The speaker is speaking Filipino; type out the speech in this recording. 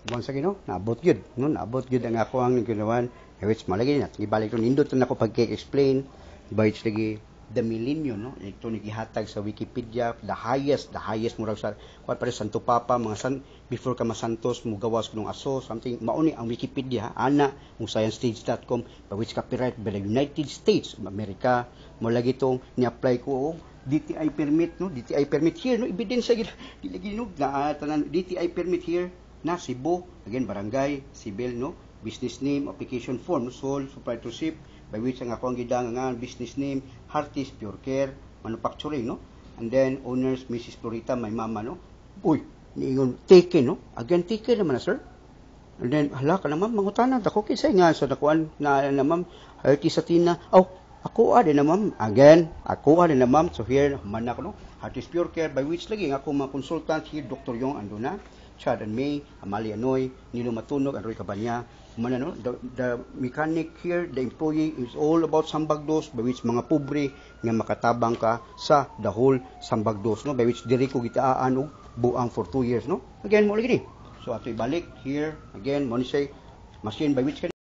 Buwan sa Ginoo, naabot gyud, no? Naabot gyud ang ako ang ginawan. Which malagi na ibalik to nindot na ako pag-explain by lagi the millennium, no? Ito ni gihatag sa Wikipedia, the highest murag sa kuan pa Santo Papa mga before ka masantos mo gawas kunong aso something mauni ang Wikipedia ana ang sciencestage.com by which copyright by the United States of America mo lagi tong ni-apply ko DTI permit, no? DTI permit here, no? Ebidensya gid lagi no na tanan DTI permit here na Cebu, again barangay, civil, no? Business name, application form, sole proprietorship by which ang ako ang gidangan business name Hearties Pure Care Manufacturing, no? And then owners Mrs. Florita, my mama, no? Uy, niingon taken, no? Again taken naman na, sir. And then hala ka na ma'am, mangutanan dako kisay nga sa dakuan na ma'am Hearties sa Tina. Oh, ako din na ma'am. Again, ako din na ma'am. So here, man ako, no? Hearties Pure Care by which lagi ako mga consultant here, Dr. Yong Anduna, Chad and May, Amalia Noy, Nilo Matunog, and Roy Cabanya. No? The mechanic here, the employee is all about Sambagdos, by which mga pobre nga makatabang ka sa the whole Sambagdos, no? By which diri ko gitaan og buang for 2 years, no? Again, mo lagi ni. So ato ibalik here, again, mo ni say machine by which